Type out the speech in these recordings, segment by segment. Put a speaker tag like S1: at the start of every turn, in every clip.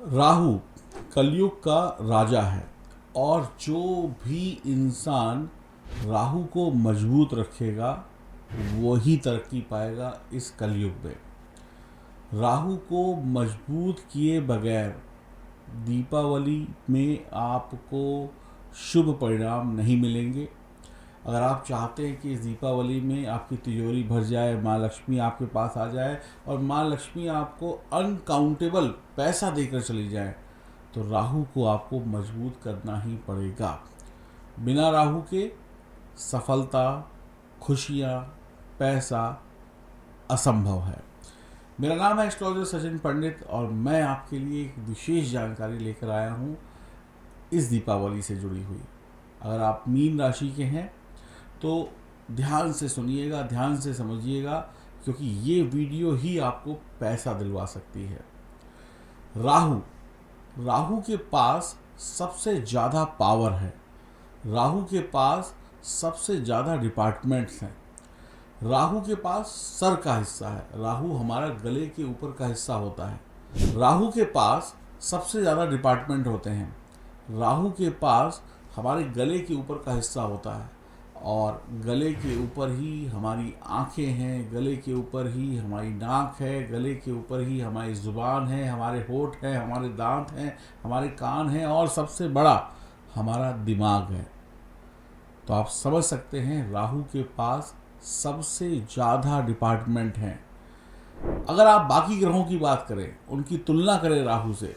S1: राहु कलयुग का राजा है और जो भी इंसान राहु को मजबूत रखेगा वही तरक्की पाएगा इस कलयुग में। राहु को मजबूत किए बगैर दीपावली में आपको शुभ परिणाम नहीं मिलेंगे। अगर आप चाहते हैं कि इस दीपावली में आपकी तिजोरी भर जाए, माँ लक्ष्मी आपके पास आ जाए और माँ लक्ष्मी आपको अनकाउंटेबल पैसा देकर चली जाए, तो राहु को आपको मजबूत करना ही पड़ेगा। बिना राहु के सफलता, खुशियाँ, पैसा असंभव है। मेरा नाम है एस्ट्रोलॉजर सचिन पंडित और मैं आपके लिए एक विशेष जानकारी लेकर आया हूँ इस दीपावली से जुड़ी हुई। अगर आप मीन राशि के हैं तो ध्यान से सुनिएगा, ध्यान से समझिएगा, क्योंकि ये वीडियो ही आपको पैसा दिलवा सकती है। राहु के पास सबसे ज़्यादा पावर है। राहु के पास सबसे ज़्यादा डिपार्टमेंट्स हैं। राहु के पास सर का हिस्सा है। राहु हमारा गले के ऊपर का हिस्सा होता है। राहु के पास सबसे ज़्यादा डिपार्टमेंट होते हैं। राहु के पास हमारे गले के ऊपर का हिस्सा होता है और गले के ऊपर ही हमारी आंखें हैं, गले के ऊपर ही हमारी नाक है, गले के ऊपर ही हमारी ज़ुबान है, हमारे होंठ हैं, हमारे दांत हैं, हमारे कान हैं और सबसे बड़ा हमारा दिमाग है। तो आप समझ सकते हैं राहु के पास सबसे ज़्यादा डिपार्टमेंट हैं। अगर आप बाकी ग्रहों की बात करें, उनकी तुलना करें राहु से,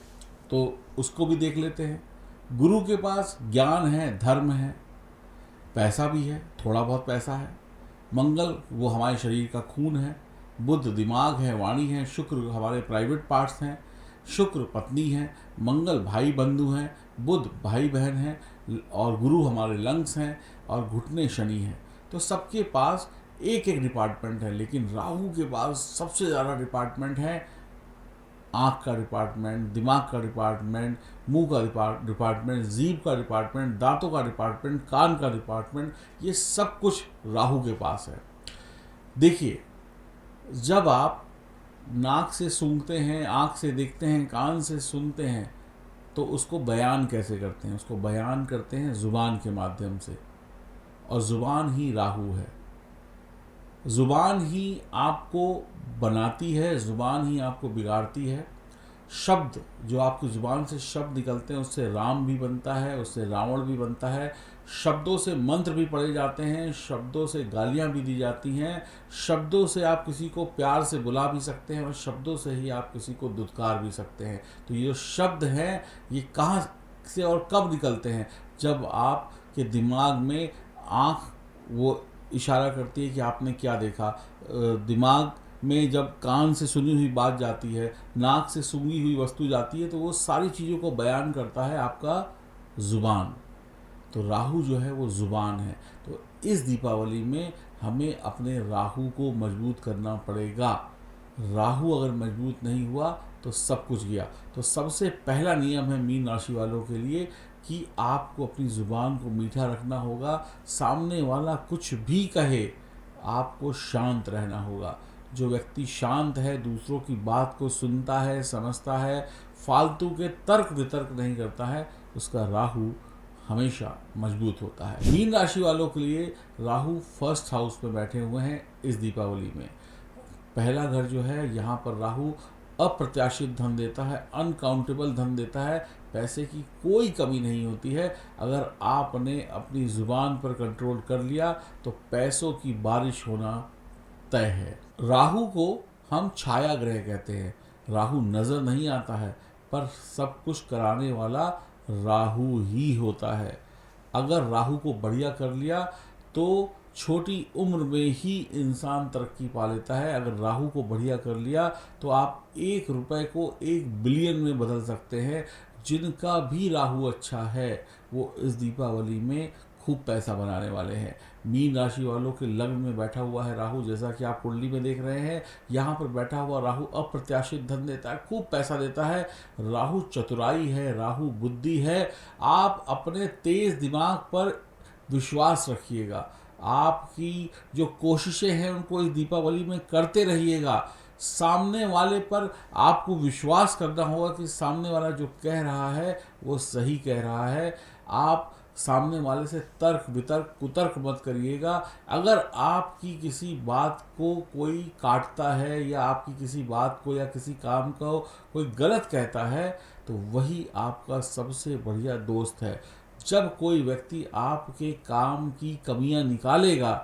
S1: तो उसको भी देख लेते हैं। गुरु के पास ज्ञान है, धर्म है, पैसा भी है, थोड़ा बहुत पैसा है। मंगल वो हमारे शरीर का खून है। बुध दिमाग है, वाणी है। शुक्र हमारे प्राइवेट पार्ट्स हैं। शुक्र पत्नी है। मंगल भाई बंधु हैं। बुध भाई बहन हैं और गुरु हमारे लंग्स हैं और घुटने शनि हैं। तो सबके पास एक एक डिपार्टमेंट है, लेकिन राहु के पास सबसे ज़्यादा डिपार्टमेंट है। आँख का डिपार्टमेंट, दिमाग का डिपार्टमेंट, मुंह का डिपार्टमेंट, जीभ का डिपार्टमेंट, दांतों का डिपार्टमेंट, कान का डिपार्टमेंट, ये सब कुछ राहु के पास है। देखिए, जब आप नाक से सूंघते हैं, आँख से देखते हैं, कान से सुनते हैं, तो उसको बयान कैसे करते हैं? उसको बयान करते हैं ज़ुबान के माध्यम से, और ज़ुबान ही राहु है। ज़ुबान ही आपको बनाती है, ज़ुबान ही आपको बिगाड़ती है। शब्द जो आपकी ज़ुबान से शब्द निकलते हैं, उससे राम भी बनता है, उससे रावण भी बनता है। शब्दों से मंत्र भी पढ़े जाते हैं, शब्दों से गालियाँ भी दी जाती हैं, शब्दों से आप किसी को प्यार से बुला भी सकते हैं और शब्दों से ही आप किसी को दुत्कार भी सकते हैं। तो ये जो शब्द हैं, ये कहाँ से और कब निकलते हैं? जब आपके दिमाग में आँख वो इशारा करती है कि आपने क्या देखा। दिमाग में जब कान से सुनी हुई बात जाती है, नाक से सूंघी हुई वस्तु जाती है, तो वो सारी चीज़ों को बयान करता है आपका ज़ुबान। तो राहु जो है वो ज़ुबान है। तो इस दीपावली में हमें अपने राहु को मजबूत करना पड़ेगा। राहु अगर मजबूत नहीं हुआ तो सब कुछ गया। तो सबसे पहला नियम है मीन राशि वालों के लिए कि आपको अपनी ज़ुबान को मीठा रखना होगा। सामने वाला कुछ भी कहे, आपको शांत रहना होगा। जो व्यक्ति शांत है, दूसरों की बात को सुनता है, समझता है, फालतू के तर्क वितर्क नहीं करता है, उसका राहु हमेशा मजबूत होता है। मीन राशि वालों के लिए राहु फर्स्ट हाउस में बैठे हुए हैं इस दीपावली में। पहला घर जो है, यहाँ पर राहु अप्रत्याशित धन देता है, अनकाउंटेबल धन देता है। पैसे की कोई कमी नहीं होती है। अगर आपने अपनी ज़ुबान पर कंट्रोल कर लिया तो पैसों की बारिश होना तय है। राहु को हम छाया ग्रह कहते हैं। राहु नज़र नहीं आता है, पर सब कुछ कराने वाला राहु ही होता है। अगर राहु को बढ़िया कर लिया तो छोटी उम्र में ही इंसान तरक्की पा लेता है। अगर राहु को बढ़िया कर लिया तो आप 1 रुपए को 1 बिलियन में बदल सकते हैं। जिनका भी राहु अच्छा है वो इस दीपावली में खूब पैसा बनाने वाले हैं। मीन राशि वालों के लग्न में बैठा हुआ है राहु, जैसा कि आप कुंडली में देख रहे हैं। यहाँ पर बैठा हुआ राहु अप्रत्याशित धन देता है, खूब पैसा देता है। राहु चतुराई है, राहु बुद्धि है। आप अपने तेज दिमाग पर विश्वास रखिएगा। आपकी जो कोशिशें हैं उनको इस दीपावली में करते रहिएगा। सामने वाले पर आपको विश्वास करना होगा कि सामने वाला जो कह रहा है वो सही कह रहा है। आप सामने वाले से तर्क वितर्क कुतर्क मत करिएगा। अगर आपकी किसी बात को कोई काटता है या आपकी किसी बात को या किसी काम को कोई गलत कहता है तो वही आपका सबसे बढ़िया दोस्त है। जब कोई व्यक्ति आपके काम की कमियां निकालेगा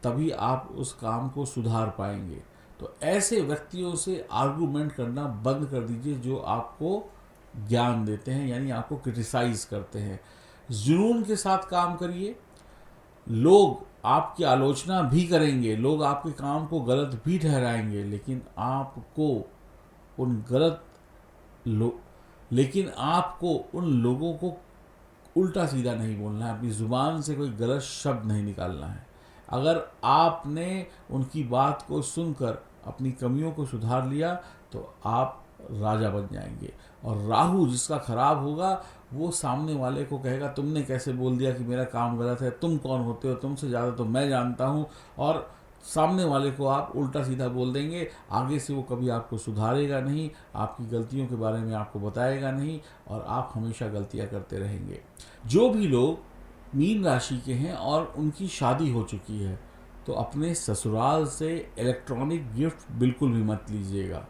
S1: तभी आप उस काम को सुधार पाएंगे। तो ऐसे व्यक्तियों से आर्गुमेंट करना बंद कर दीजिए जो आपको ज्ञान देते हैं, यानी आपको क्रिटिसाइज करते हैं। जुनून के साथ काम करिए। लोग आपकी आलोचना भी करेंगे, लोग आपके काम को गलत भी ठहराएंगे, लेकिन आपको उन लोगों को उल्टा सीधा नहीं बोलना है, अपनी ज़ुबान से कोई गलत शब्द नहीं निकालना है। अगर आपने उनकी बात को सुनकर अपनी कमियों को सुधार लिया तो आप राजा बन जाएंगे। और राहु जिसका खराब होगा वो सामने वाले को कहेगा तुमने कैसे बोल दिया कि मेरा काम गलत है, तुम कौन होते हो, तुमसे ज़्यादा तो मैं जानता हूँ, और सामने वाले को आप उल्टा सीधा बोल देंगे। आगे से वो कभी आपको सुधारेगा नहीं, आपकी गलतियों के बारे में आपको बताएगा नहीं और आप हमेशा गलतियाँ करते रहेंगे। जो भी लोग मीन राशि के हैं और उनकी शादी हो चुकी है तो अपने ससुराल से इलेक्ट्रॉनिक गिफ्ट बिल्कुल भी मत लीजिएगा,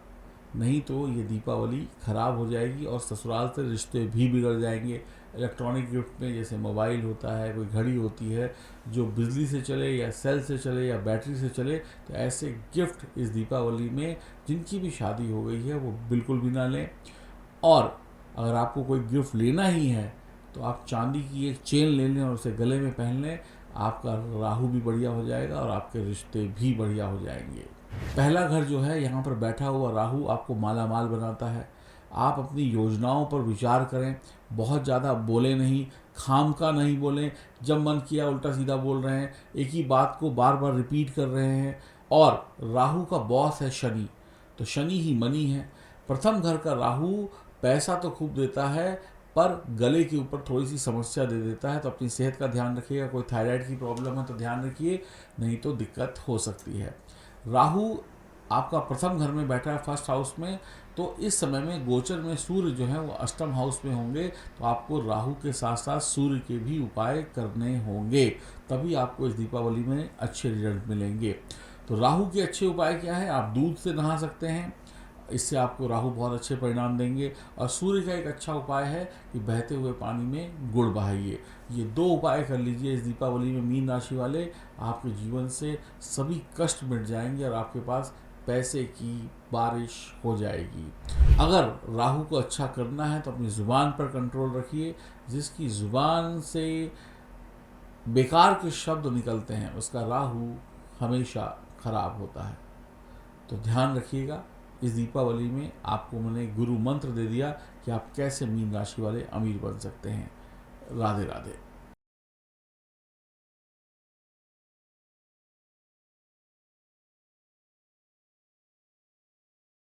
S1: नहीं तो ये दीपावली ख़राब हो जाएगी और ससुराल से रिश्ते भी बिगड़ जाएंगे। इलेक्ट्रॉनिक गिफ्ट में जैसे मोबाइल होता है, कोई घड़ी होती है जो बिजली से चले या सेल से चले या बैटरी से चले, तो ऐसे गिफ्ट इस दीपावली में जिनकी भी शादी हो गई है वो बिल्कुल भी ना लें। और अगर आपको कोई गिफ्ट लेना ही है तो आप चांदी की एक चेन ले लें और उसे गले में पहन लें। आपका राहु भी बढ़िया हो जाएगा और आपके रिश्ते भी बढ़िया हो जाएंगे। पहला घर जो है, यहाँ पर बैठा हुआ राहु आपको माला माल बनाता है। आप अपनी योजनाओं पर विचार करें, बहुत ज़्यादा बोले नहीं, खाम का नहीं बोलें। जब मन किया उल्टा सीधा बोल रहे हैं, एक ही बात को बार बार रिपीट कर रहे हैं। और राहु का बॉस है शनि, तो शनि ही मनी है। प्रथम घर का राहु पैसा तो खूब देता है पर गले के ऊपर थोड़ी सी समस्या दे देता है, तो अपनी सेहत का ध्यान रखिएगा। कोई थायराइड की प्रॉब्लम है तो ध्यान रखिए, नहीं तो दिक्कत हो सकती है। राहु आपका प्रथम घर में बैठा है, फर्स्ट हाउस में, तो इस समय में गोचर में सूर्य जो है वो अष्टम हाउस में होंगे, तो आपको राहु के साथ साथ सूर्य के भी उपाय करने होंगे, तभी आपको इस दीपावली में अच्छे रिजल्ट मिलेंगे। तो राहु के अच्छे उपाय क्या है? आप दूध से नहा सकते हैं, इससे आपको राहु बहुत अच्छे परिणाम देंगे। और सूर्य का एक अच्छा उपाय है कि बहते हुए पानी में गुड़ बहाइए। ये दो उपाय कर लीजिए इस दीपावली में मीन राशि वाले, आपके जीवन से सभी कष्ट मिट जाएंगे और आपके पास पैसे की बारिश हो जाएगी। अगर राहु को अच्छा करना है तो अपनी ज़ुबान पर कंट्रोल रखिए। जिसकी ज़ुबान से बेकार के शब्द निकलते हैं उसका राहु हमेशा खराब होता है। तो ध्यान रखिएगा। इस दीपावली में आपको मैंने गुरु मंत्र दे दिया कि आप कैसे मीन राशि वाले अमीर बन सकते हैं। राधे राधे।